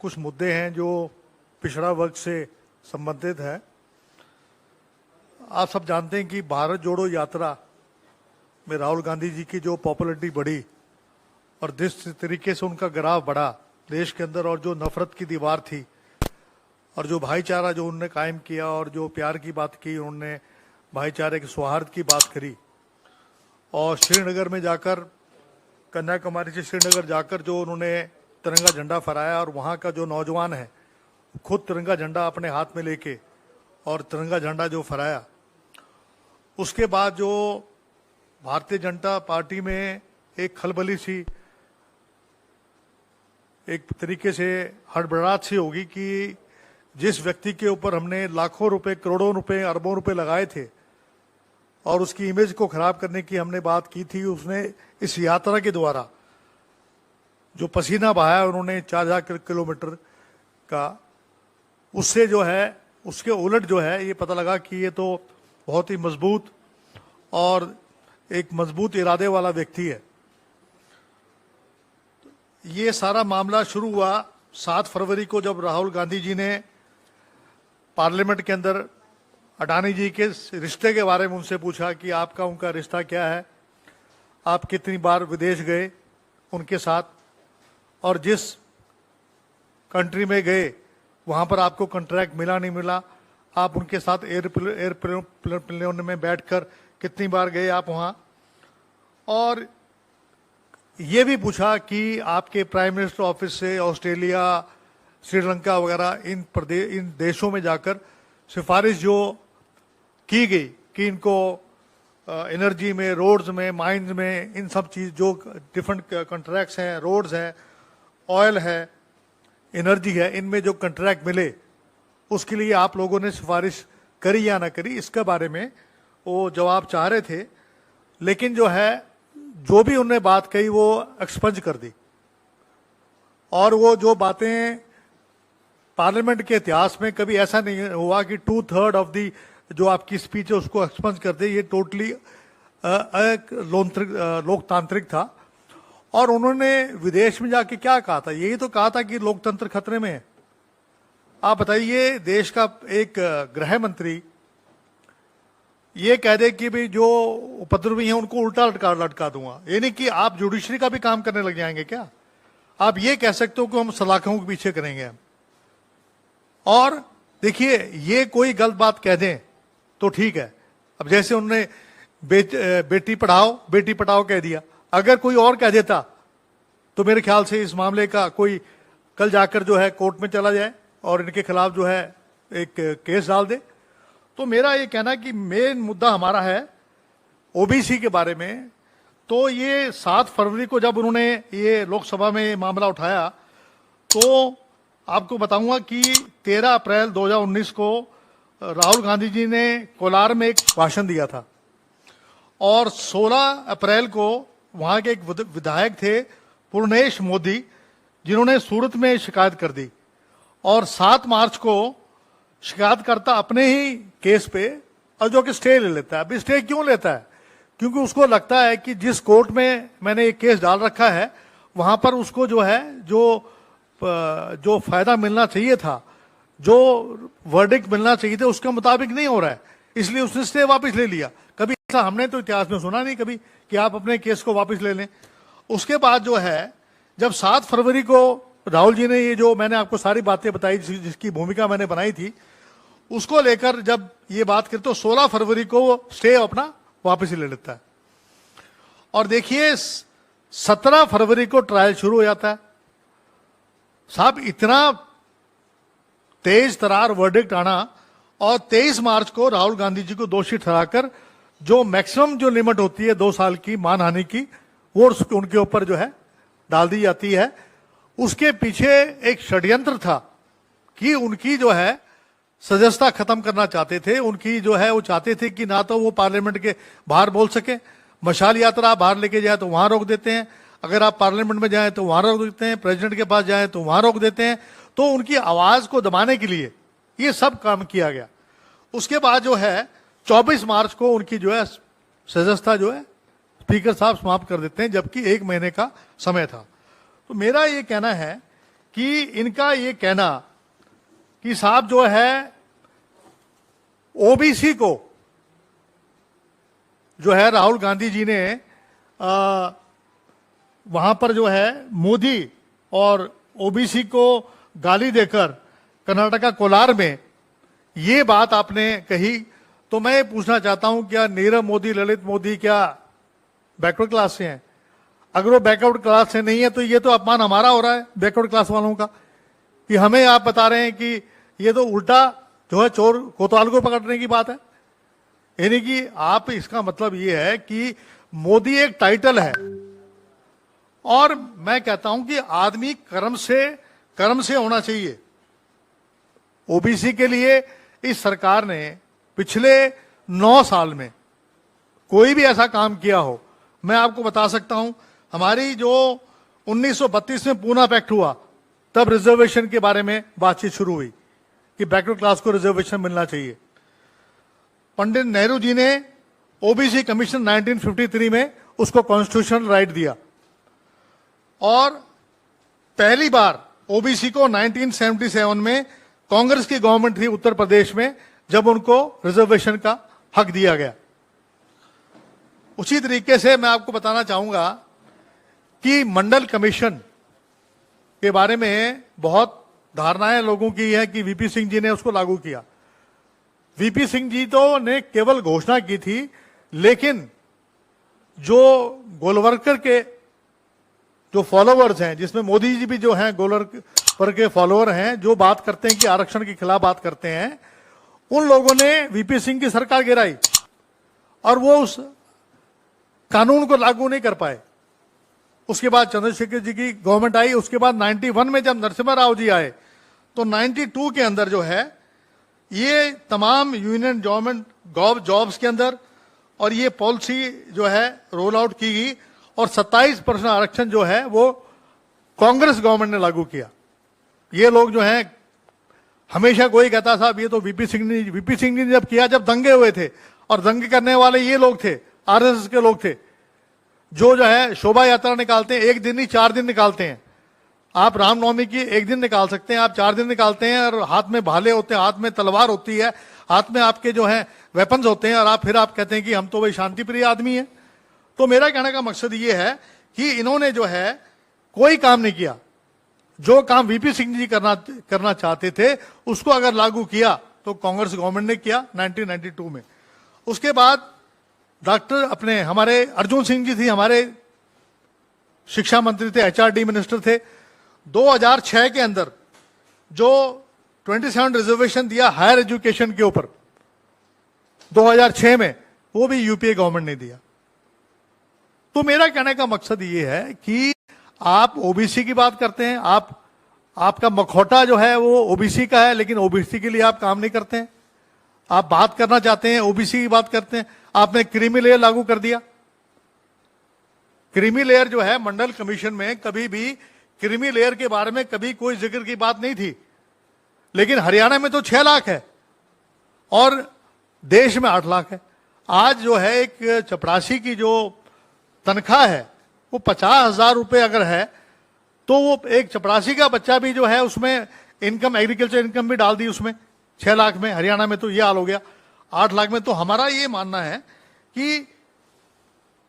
कुछ मुद्दे हैं जो पिछड़ा वर्ग से संबंधित है। आप सब जानते हैं कि भारत जोड़ो यात्रा में राहुल गांधी जी की जो पॉपुलैरिटी बढ़ी और जिस तरीके से उनका ग्राफ बढ़ा देश के अंदर, और जो नफरत की दीवार थी और जो भाईचारा जो उन्होंने कायम किया और जो प्यार की बात की उन्होंने, भाईचारे के सौहार्द की बात करी, और श्रीनगर में जाकर, कन्याकुमारी से श्रीनगर जाकर जो उन्होंने तिरंगा झंडा फहराया, और वहाँ का जो नौजवान है खुद तिरंगा झंडा अपने हाथ में लेके और तिरंगा झंडा जो फहराया, उसके बाद जो भारतीय जनता पार्टी में एक खलबली सी, एक तरीके से हड़बड़ाहट सी होगी कि जिस व्यक्ति के ऊपर हमने लाखों रुपए, करोड़ों रुपए, अरबों रुपए लगाए थे और उसकी इमेज को खराब करने की हमने बात की थी, उसने इस यात्रा के द्वारा जो पसीना बहाया उन्होंने 4000 किलोमीटर का, उससे जो है उसके उलट जो है ये पता लगा कि ये तो बहुत ही मजबूत और एक मजबूत इरादे वाला व्यक्ति है। ये सारा मामला शुरू हुआ 7 फरवरी को, जब राहुल गांधी जी ने पार्लियामेंट के अंदर अडानी जी के रिश्ते के बारे में उनसे पूछा कि आपका उनका रिश्ता क्या है, आप कितनी बार विदेश गए उनके साथ, और जिस कंट्री में गए वहां पर आपको कॉन्ट्रैक्ट मिला नहीं मिला, आप उनके साथ एयरप्लेन में बैठकर कितनी बार गए आप वहां, और ये भी पूछा कि आपके प्राइम मिनिस्टर ऑफिस से ऑस्ट्रेलिया, श्रीलंका वगैरह इन देशों में जाकर सिफारिश जो की गई कि इनको एनर्जी में, रोड्स में, माइंस में, इन सब चीज जो डिफरेंट कॉन्ट्रैक्ट्स हैं, रोड्स हैं, ऑयल है, एनर्जी है, इनमें जो कॉन्ट्रैक्ट मिले उसके लिए आप लोगों ने सिफारिश करी या ना करी, इसके बारे में वो जवाब चाह रहे थे। लेकिन जो है जो भी उन्होंने बात कही वो एक्सपंज कर दी, और वो जो बातें पार्लियामेंट के इतिहास में कभी ऐसा नहीं हुआ कि 2/3 ऑफ दी जो आपकी स्पीच है उसको एक्सपंज कर दे। ये टोटली लोकतांत्रिक था। और उन्होंने विदेश में जाके क्या कहा था? यही तो कहा था कि लोकतंत्र खतरे में है। आप बताइए, देश का एक गृह मंत्री ये कह दे कि भाई जो उपद्रवी हैं उनको उल्टा लटका दूंगा, ये नहीं कि आप जुडिशरी का भी काम करने लग जाएंगे क्या? आप ये कह सकते हो कि हम सलाखों के पीछे करेंगे। और देखिए, ये कोई गलत बात कह दें तो ठीक है। अब जैसे उन्होंने बेटी पढ़ाओ कह दिया, अगर कोई और कह देता तो मेरे ख्याल से इस मामले का कोई कल जाकर जो है कोर्ट में चला जाए और इनके खिलाफ जो है एक केस डाल दे। तो मेरा ये कहना कि मेन मुद्दा हमारा है ओबीसी के बारे में। तो ये 7 फरवरी को जब उन्होंने ये लोकसभा में मामला उठाया, तो आपको बताऊंगा कि 13 अप्रैल 2019 को राहुल गांधी जी ने कोलार में एक भाषण दिया था, और 16 अप्रैल को वहां के एक विधायक थे पूर्णेश मोदी, जिन्होंने सूरत में शिकायत कर दी, और 7 मार्च को शिकायतकर्ता अपने ही केस पे और जो कि स्टे ले लेता है। अभी स्टे क्यों लेता है? क्योंकि उसको लगता है कि जिस कोर्ट में मैंने एक केस डाल रखा है वहां पर उसको जो है जो फायदा मिलना चाहिए था, जो वर्डिक्ट मिलना चाहिए था, उसके मुताबिक नहीं हो रहा है, इसलिए उसने स्टे वापस ले लिया। कभी ऐसा हमने तो इतिहास में सुना नहीं कभी कि आप अपने केस को वापस ले लें। उसके बाद जो है, जब 7 फरवरी को राहुल जी ने ये जो मैंने आपको सारी बातें बताई जिसकी भूमिका मैंने बनाई थी, उसको लेकर जब ये बात करते तो 16 फरवरी को वो स्टे अपना वापस ले लेता है। और देखिए 17 फरवरी को ट्रायल शुरू हो जाता है। साहब, इतना तेज तरार वर्डिक्ट आना, और 23 मार्च को राहुल गांधी जी को दोषी ठहराकर जो मैक्सिमम जो लिमिट होती है 2 साल की मानहानि की, वो उनके ऊपर जो है डाल दी जाती है। उसके पीछे एक षड्यंत्र था कि उनकी जो है सदस्यता खत्म करना चाहते थे। उनकी जो है वो चाहते थे कि ना तो वो पार्लियामेंट के बाहर बोल सके, मशाल यात्रा बाहर लेके जाए तो वहां रोक देते हैं, अगर आप पार्लियामेंट में जाएं तो वहां रोक देते हैं, प्रेसिडेंट के पास जाएं तो वहां रोक देते हैं। तो उनकी आवाज को दबाने के लिए ये सब काम किया गया। उसके बाद जो है 24 मार्च को उनकी जो है सदस्यता जो है स्पीकर साहब समाप्त कर देते हैं, जबकि 1 महीने का समय था। तो मेरा ये कहना है कि इनका ये कहना कि साहब जो है ओबीसी को जो है राहुल गांधी जी ने वहां पर जो है मोदी और ओबीसी को गाली देकर कर्नाटका कोलार में ये बात आपने कही, तो मैं पूछना चाहता हूं क्या नीरव मोदी, ललित मोदी क्या बैकवर्ड क्लास से हैं? अगर वो बैकवर्ड क्लास से नहीं है तो ये तो अपमान हमारा हो रहा है बैकवर्ड क्लास वालों का, कि हमें आप बता रहे हैं कि ये तो उल्टा जो है चोर कोतवाल को पकड़ने की बात है। यानी कि आप, इसका मतलब ये है कि मोदी एक टाइटल है, और मैं कहता हूं कि आदमी कर्म से होना चाहिए। ओबीसी के लिए इस सरकार ने पिछले 9 साल में कोई भी ऐसा काम किया हो, मैं आपको बता सकता हूं। हमारी जो 1932 में पूना पैक्ट हुआ, तब रिजर्वेशन के बारे में बातचीत शुरू हुई कि बैकवर्ड क्लास को रिजर्वेशन मिलना चाहिए। पंडित नेहरू जी ने ओबीसी कमीशन 1953 में उसको कॉन्स्टिट्यूशनल राइट दिया, और पहली बार ओबीसी को 1977 में कांग्रेस की गवर्नमेंट थी उत्तर प्रदेश में, जब उनको रिजर्वेशन का हक दिया गया। उसी तरीके से मैं आपको बताना चाहूंगा कि मंडल कमीशन के बारे में बहुत धारणाएं लोगों की है कि वीपी सिंह जी ने उसको लागू किया। वीपी सिंह जी तो ने केवल घोषणा की थी, लेकिन जो गोलवरकर के जो फॉलोअर्स हैं, जिसमें मोदी जी भी जो हैं गोलवरकर के फॉलोअर हैं, जो बात करते हैं कि आरक्षण के खिलाफ बात करते हैं, उन लोगों ने वीपी सिंह की सरकार गिराई और वो उस कानून को लागू नहीं कर पाए। उसके बाद चंद्रशेखर जी की गवर्नमेंट आई। उसके बाद 91 में जब नरसिम्हा राव जी आए, तो 92 के अंदर जो है ये तमाम यूनियन गवर्नमेंट जॉब्स के अंदर और ये पॉलिसी जो है रोल आउट की गई, और 27% आरक्षण जो है वो कांग्रेस गवर्नमेंट ने लागू किया। ये लोग जो हैं, हमेशा कोई कहता साहब ये तो वीपी सिंह ने जब किया, जब दंगे हुए थे, और दंगे करने वाले ये लोग थे, आरएसएस के लोग थे, जो है शोभा यात्रा निकालते हैं, 1 दिन नहीं 4 दिन निकालते हैं। आप रामनवमी की 1 दिन निकाल सकते हैं, आप 4 दिन निकालते हैं, और हाथ में भाले होते हैं, हाथ में तलवार होती है, हाथ में आपके जो है वेपन्स होते हैं, और आप फिर कहते हैं कि हम तो भाई शांतिप्रिय आदमी हैं। तो मेरा कहने का मकसद ये है कि इन्होंने जो है कोई काम नहीं किया। जो काम वीपी सिंह जी करना चाहते थे, उसको अगर लागू किया तो कांग्रेस गवर्नमेंट ने किया 1992 में। उसके बाद डॉक्टर हमारे अर्जुन सिंह जी थी, हमारे शिक्षा मंत्री थे, एचआरडी मिनिस्टर थे। 2006 के अंदर जो 27 रिजर्वेशन दिया हायर एजुकेशन के ऊपर 2006 में, वो भी यूपीए गवर्नमेंट ने दिया। तो मेरा कहने का मकसद ये है कि आप ओबीसी की बात करते हैं, आपका मखौटा जो है वो ओबीसी का है, लेकिन ओबीसी के लिए आप काम नहीं करते हैं। आप बात करना चाहते हैं ओबीसी की बात करते हैं, आपने क्रीमी लेयर लागू कर दिया। क्रीमी लेयर जो है मंडल कमीशन में, कभी भी क्रीमी लेयर के बारे में कभी कोई जिक्र की बात नहीं थी, लेकिन हरियाणा में तो 6 लाख है और देश में 8 लाख है। आज जो है एक चपरासी की जो तनख्वाह है वो 50,000 रुपए अगर है, तो वो एक चपरासी का बच्चा भी जो है उसमें इनकम, एग्रीकल्चर इनकम भी डाल दी उसमें। 6 लाख में हरियाणा में तो ये हाल हो गया, 8 लाख में। तो हमारा ये मानना है कि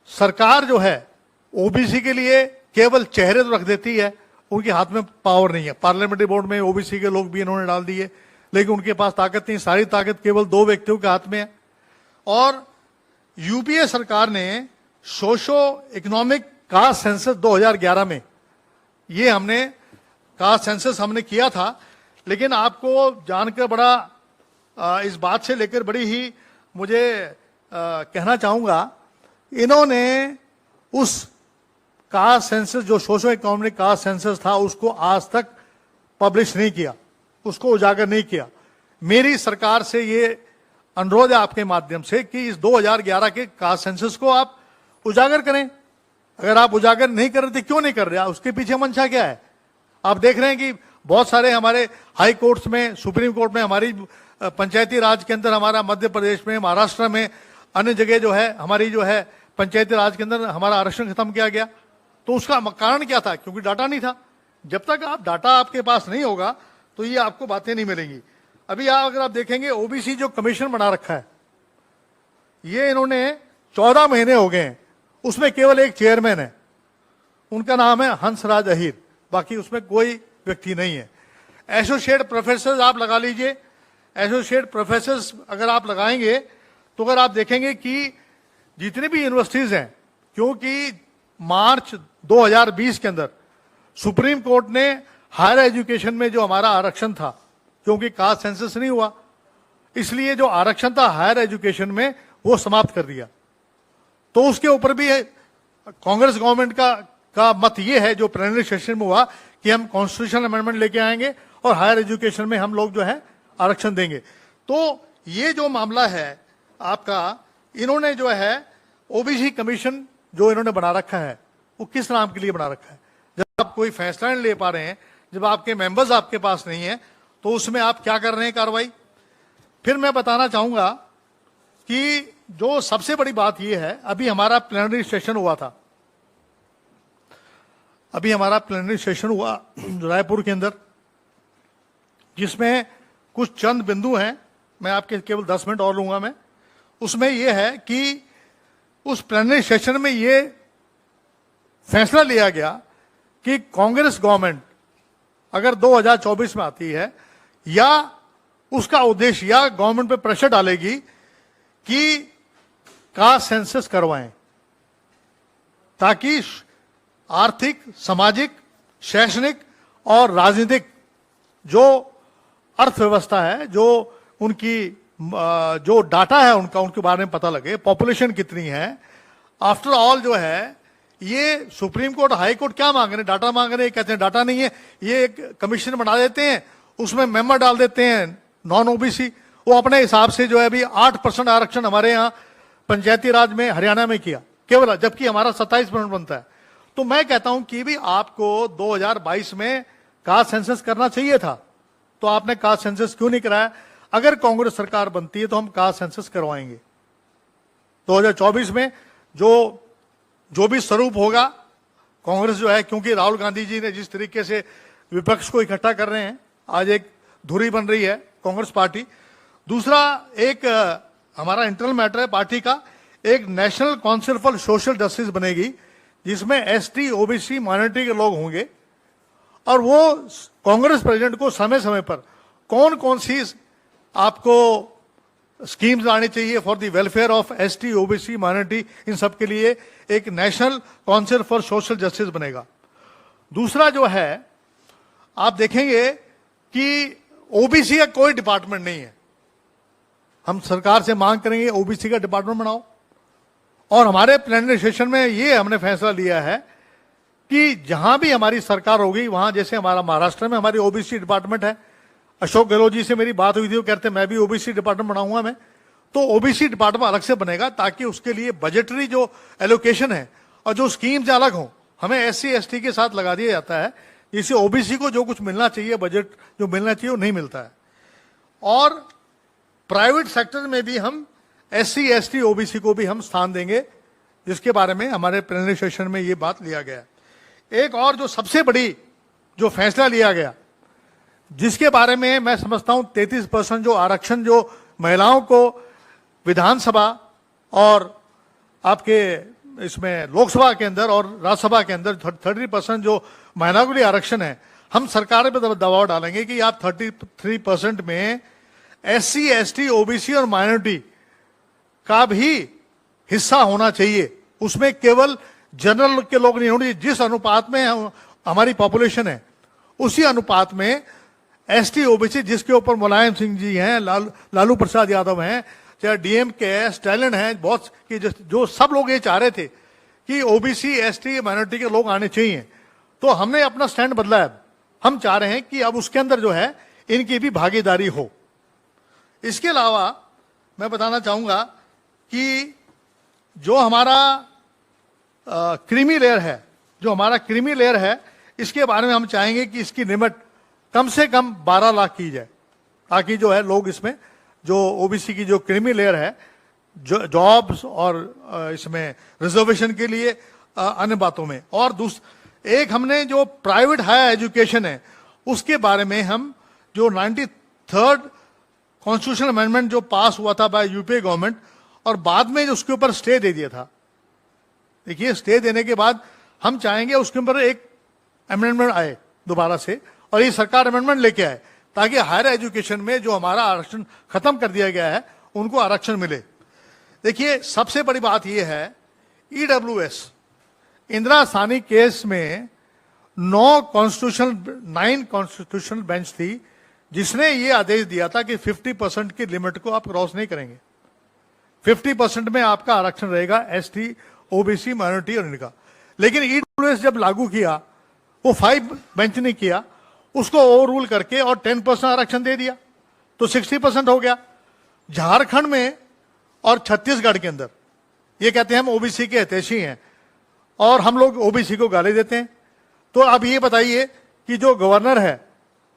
सरकार जो है ओबीसी के लिए केवल चेहरे तो रख देती है, उनके हाथ में पावर नहीं है। पार्लियामेंट्री बोर्ड में ओबीसी के लोग भी इन्होंने डाल दिए, लेकिन उनके पास ताकत नहीं। सारी ताकत केवल 2 व्यक्तियों के हाथ में है। और यूपीए सरकार ने सोशो इकोनॉमिक कास्ट सेंसस 2011 में, ये हमने कास्ट सेंसस हमने किया था, लेकिन आपको जानकर बड़ा इस बात से लेकर बड़ी ही मुझे कहना चाहूंगा, इन्होंने उस कास्ट सेंसस जो सोशो इकोनॉमिक कास्ट सेंसस था उसको आज तक पब्लिश नहीं किया, उसको उजागर नहीं किया। मेरी सरकार से ये अनुरोध है आपके माध्यम से कि इस 2011 के कास्ट सेंसस को आप उजागर करें। अगर आप उजागर नहीं कर रहे थे, क्यों नहीं कर रहे, उसके पीछे मंशा क्या है? आप देख रहे हैं कि बहुत सारे हमारे हाई कोर्ट्स में, सुप्रीम कोर्ट में, हमारी पंचायती राज के अंदर, हमारा मध्य प्रदेश में, महाराष्ट्र में, अन्य जगह जो है हमारी जो है पंचायती राज के अंदर हमारा आरक्षण खत्म किया गया। तो उसका कारण क्या था? क्योंकि डाटा नहीं था। जब तक आप डाटा आपके पास नहीं होगा तो ये आपको बातें नहीं मिलेंगी। अभी अगर आप देखेंगे ओबीसी जो कमीशन बना रखा है, ये इन्होंने 14 महीने हो गए हैं, उसमें केवल एक चेयरमैन है, उनका नाम है हंसराज अहीर, बाकी उसमें कोई व्यक्ति नहीं है। एसोसिएट प्रोफेसर आप लगा लीजिए, एसोसिएट प्रोफेसर अगर आप लगाएंगे तो अगर आप देखेंगे कि जितनी भी यूनिवर्सिटीज हैं, क्योंकि मार्च 2020 के अंदर सुप्रीम कोर्ट ने हायर एजुकेशन में जो हमारा आरक्षण था, क्योंकि कास्ट सेंसस नहीं हुआ, इसलिए जो आरक्षण था हायर एजुकेशन में वो समाप्त कर दिया। तो उसके ऊपर भी कांग्रेस गवर्नमेंट का मत ये है जो प्लेनरी सेशन में हुआ कि हम कॉन्स्टिट्यूशनल अमेंडमेंट लेके आएंगे और हायर एजुकेशन में हम लोग जो है आरक्षण देंगे। तो ये जो मामला है आपका, इन्होंने जो है ओबीसी कमीशन जो इन्होंने बना रखा है वो किस नाम के लिए बना रखा है? जब आप कोई फैसला नहीं ले पा रहे हैं, जब आपके मेंबर्स आपके पास नहीं है, तो उसमें आप क्या कर रहे हैं कार्रवाई? फिर मैं बताना चाहूंगा कि जो सबसे बड़ी बात यह है, अभी हमारा प्लेनरी सेशन हुआ था, अभी हमारा प्लेनरी सेशन हुआ रायपुर के अंदर, जिसमें कुछ चंद बिंदु हैं, मैं आपके केवल 10 मिनट और लूंगा मैं। उसमें यह है कि उस प्लेनरी सेशन में यह फैसला लिया गया कि कांग्रेस गवर्नमेंट अगर 2024 में आती है या उसका उद्देश्य या गवर्नमेंट पे प्रेशर डालेगी कि कास्ट सेंसस करवाएं, ताकि आर्थिक, सामाजिक, शैक्षणिक और राजनीतिक जो अर्थव्यवस्था है, जो उनकी जो डाटा है उनका, उनके बारे में पता लगे, पॉपुलेशन कितनी है। आफ्टर ऑल जो है ये सुप्रीम कोर्ट, हाई कोर्ट क्या मांग रहे हैं? डाटा मांग रहे हैं। कहते हैं डाटा नहीं है, ये एक कमीशन बना देते हैं, उसमें मेंबर डाल देते हैं नॉन ओबीसी, वो अपने हिसाब से जो है अभी 8% आरक्षण हमारे यहाँ पंचायती राज में हरियाणा में किया केवल, जबकि हमारा 27% बनता है। तो मैं कहता हूं कि भी आपको 2022 में कास्ट सेंसस करना चाहिए था, तो आपने कास्ट सेंसस क्यों नहीं कराया? अगर कांग्रेस सरकार बनती है तो हम कास्ट सेंसस करवाएंगे 2024 में। जो भी स्वरूप होगा, कांग्रेस जो है, क्योंकि राहुल गांधी जी ने जिस तरीके से विपक्ष को इकट्ठा कर रहे हैं, आज एक धुरी बन रही है कांग्रेस पार्टी। दूसरा एक हमारा इंटरनल मैटर है पार्टी का, एक national council for social justice बनेगी, जिसमें एसटी, ओबीसी, माइनॉरिटी के लोग होंगे, और वो कांग्रेस प्रेसिडेंट को समय समय पर कौन कौन सी आपको स्कीम्स लानी चाहिए for the welfare of ST, OBC, minority, इन सब के लिए एक national council for social justice बनेगा। दूसरा जो है, आप देखेंगे कि ओबीसी का कोई डिपार्टमेंट नहीं है। हम सरकार से मांग करेंगे ओबीसी का डिपार्टमेंट बनाओ, और हमारे प्लेनरी सेशन में ये हमने फैसला लिया है कि जहां भी हमारी सरकार होगी वहां, जैसे हमारा महाराष्ट्र में हमारी ओबीसी डिपार्टमेंट है, अशोक गहलोत जी से मेरी बात हुई थी, वो कहते हैं मैं भी ओबीसी डिपार्टमेंट बनाऊंगा मैं, तो ओबीसी डिपार्टमेंट अलग से बनेगा, ताकि उसके लिए बजटरी जो एलोकेशन है और जो स्कीम्स अलग हो, हमें एससी एसटी के साथ लगा दिया जाता है, जिससे ओबीसी को जो कुछ मिलना चाहिए, बजट जो मिलना चाहिए वो नहीं मिलता है। और प्राइवेट सेक्टर में भी हम एससी एसटी ओबीसी को भी हम स्थान देंगे, जिसके बारे में हमारे प्लेनरी सेशन में ये बात लिया गया। एक और जो सबसे बड़ी जो फैसला लिया गया, जिसके बारे में मैं समझता हूं 33% जो आरक्षण जो महिलाओं को विधानसभा और आपके इसमें लोकसभा के अंदर और राज्यसभा के अंदर 30% जो महिलाओं के लिए आरक्षण है, हम सरकार पर दबाव डालेंगे कि आप 33% में एससी, एसटी, ओबीसी और माइनॉरिटी का भी हिस्सा होना चाहिए। उसमें केवल जनरल के लोग नहीं होने चाहिए। जिस अनुपात में हमारी पॉपुलेशन है, उसी अनुपात में एसटी, ओबीसी, जिसके ऊपर मुलायम सिंह जी हैं, लालू प्रसाद यादव हैं, चाहे डीएमके है, स्टैलिन है, बहुत कि जो सब लोग ये चाह रहे थे कि ओबीसी, एसटी, माइनॉरिटी के लोग आने चाहिए, तो हमने अपना स्टैंड बदला है। हम चाह रहे हैं कि अब उसके अंदर जो है इनकी भी भागीदारी हो। इसके अलावा मैं बताना चाहूंगा कि जो हमारा क्रीमी लेयर है, जो हमारा क्रीमी लेयर है, इसके बारे में हम चाहेंगे कि इसकी लिमिट कम से कम 12 लाख की जाए, ताकि जो है लोग इसमें जो ओबीसी की जो क्रीमी लेयर है, जो जॉब्स और इसमें रिजर्वेशन के लिए अन्य बातों में, और एक हमने जो प्राइवेट हायर एजुकेशन है उसके बारे में हम जो 93rd कॉन्स्टिट्यूशनल अमेंडमेंट जो पास हुआ था बाय यूपीए गवर्नमेंट और बाद में उसके ऊपर स्टे दे दिया था। देखिए, स्टे देने के बाद हम चाहेंगे उसके ऊपर एक अमेंडमेंट आए दोबारा से और ये सरकार अमेंडमेंट लेके आए ताकि हायर एजुकेशन में जो हमारा आरक्षण खत्म कर दिया गया है उनको आरक्षण मिले। देखिए, सबसे बड़ी बात यह है ईडब्ल्यूएस इंदिरा सानी केस में 9 कॉन्स्टिट्यूशनल बेंच थी जिसने ये आदेश दिया था कि 50% की लिमिट को आप क्रॉस नहीं करेंगे। 50% में आपका आरक्षण रहेगा एसटी, ओबीसी, माइनॉरिटी और इनका। लेकिन ईडब्ल्यूएस जब लागू किया वो 5 बेंच ने किया, उसको ओवर रूल करके और 10% आरक्षण दे दिया तो 60% हो गया। झारखंड में और छत्तीसगढ़ के अंदर ये कहते हैं हम ओबीसी के हितैषी हैं और हम लोग ओबीसी को गाली देते हैं। तो अब ये बताइए कि जो गवर्नर है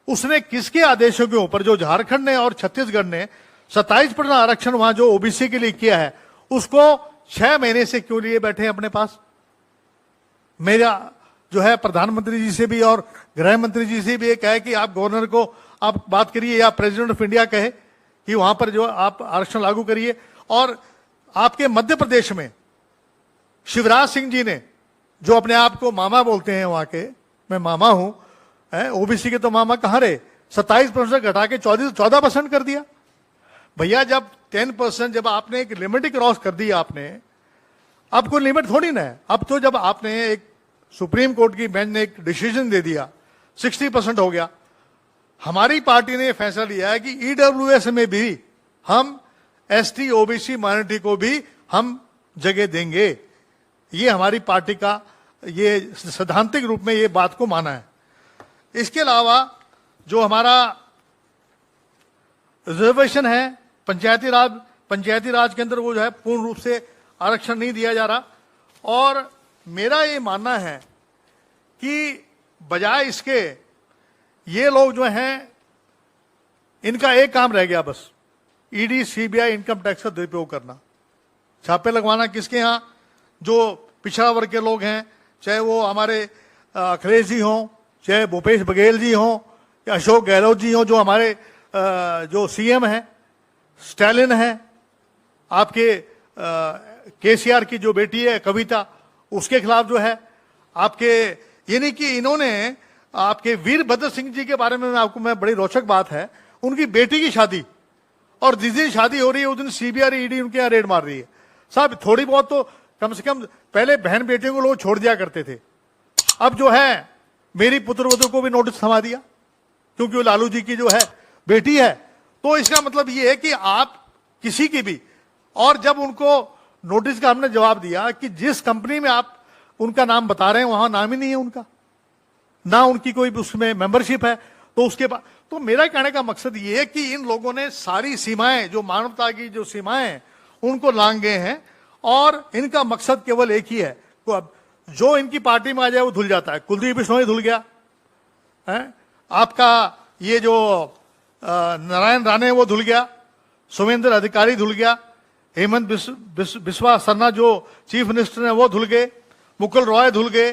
उसने किसके आदेशों के ऊपर, जो झारखंड ने और छत्तीसगढ़ ने 27% आरक्षण वहां जो ओबीसी के लिए किया है, उसको 6 महीने से क्यों लिए बैठे हैं अपने पास? मेरा जो है प्रधानमंत्री जी से भी और गृह मंत्री जी से भी ये कहे कि आप गवर्नर को आप बात करिए या प्रेसिडेंट ऑफ इंडिया कहे कि वहां पर जो आप आरक्षण लागू करिए। और आपके मध्य प्रदेश में शिवराज सिंह जी ने जो अपने आप को मामा बोलते हैं, वहां के मैं मामा हूं, ओबीसी के तो मामा कहां रहे, 27% घटा के 14% कर दिया। भैया, जब 10% जब आपने एक लिमिट ही क्रॉस कर दी आपने, अब कोई लिमिट थोड़ी ना है। अब तो जब आपने एक सुप्रीम कोर्ट की बेंच ने एक डिसीजन दे दिया 60% हो गया, हमारी पार्टी ने फैसला लिया है कि ईडब्ल्यूएस में भी हम एसटी, ओबीसी, माइनॉरिटी को भी हम जगह देंगे। ये हमारी पार्टी का ये सैद्धांतिक रूप में ये बात को माना है। इसके अलावा जो हमारा रिजर्वेशन है पंचायती राज के अंदर, वो जो है पूर्ण रूप से आरक्षण नहीं दिया जा रहा। और मेरा ये मानना है कि बजाय इसके ये लोग जो हैं इनका एक काम रह गया बस, ईडी, सीबीआई, इनकम टैक्स का दुरुपयोग करना, छापे लगवाना किसके यहां, जो पिछड़ा वर्ग के लोग हैं, चाहे वो हमारे अखिलेश जी हों, चाहे भूपेश बघेल जी हों या अशोक गहलोत जी हों, जो हमारे जो सीएम हैं, स्टालिन है, आपके केसीआर की जो बेटी है कविता, उसके खिलाफ जो है आपके, यानी कि इन्होंने आपके वीरभद्र सिंह जी के बारे में आपको मैं बड़ी रोचक बात है, उनकी बेटी की शादी, और जिस दिन शादी हो रही है उस दिन सीबीआई, ईडी उनके यहाँ रेड मार रही है। साहब, थोड़ी बहुत तो कम से कम पहले बहन बेटियों को लोग छोड़ दिया करते थे, अब जो है मेरी पुत्रवधू को भी नोटिस थमा दिया क्योंकि वो लालू जी की जो है बेटी है। तो इसका मतलब ये है कि आप किसी की भी, और जब उनको नोटिस का हमने जवाब दिया कि जिस कंपनी में आप उनका नाम बता रहे हैं वहां नाम ही नहीं है उनका, ना उनकी कोई उसमें मेंबरशिप है, तो उसके बाद तो मेरा कहने का मकसद ये है कि इन लोगों ने सारी सीमाएं, जो मानवता की जो सीमाएं हैं उनको लांग गए हैं और इनका मकसद केवल एक ही है। तो अब जो इनकी पार्टी में आ जाए वो धुल जाता है। कुलदीप बिश्नोई धुल गया है, आपका ये जो नारायण राणे वो धुल गया, सुमेंद्र अधिकारी धुल गया, हेमंत बिस्वा सरना जो चीफ मिनिस्टर है वो धुल गए, मुकुल रॉय धुल गए,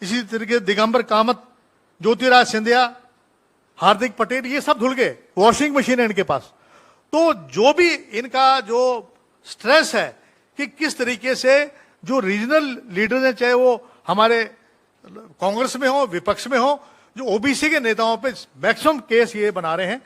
इसी तरीके दिगंबर कामत, ज्योतिराज सिंधिया, हार्दिक पटेल, ये सब धुल गए। वॉशिंग मशीन है इनके पास। तो जो भी इनका जो स्ट्रेस है कि किस तरीके से जो रीजनल लीडर्स हैं, चाहे वो हमारे कांग्रेस में हो, विपक्ष में हो, जो ओबीसी के नेताओं पे मैक्सिमम केस ये बना रहे हैं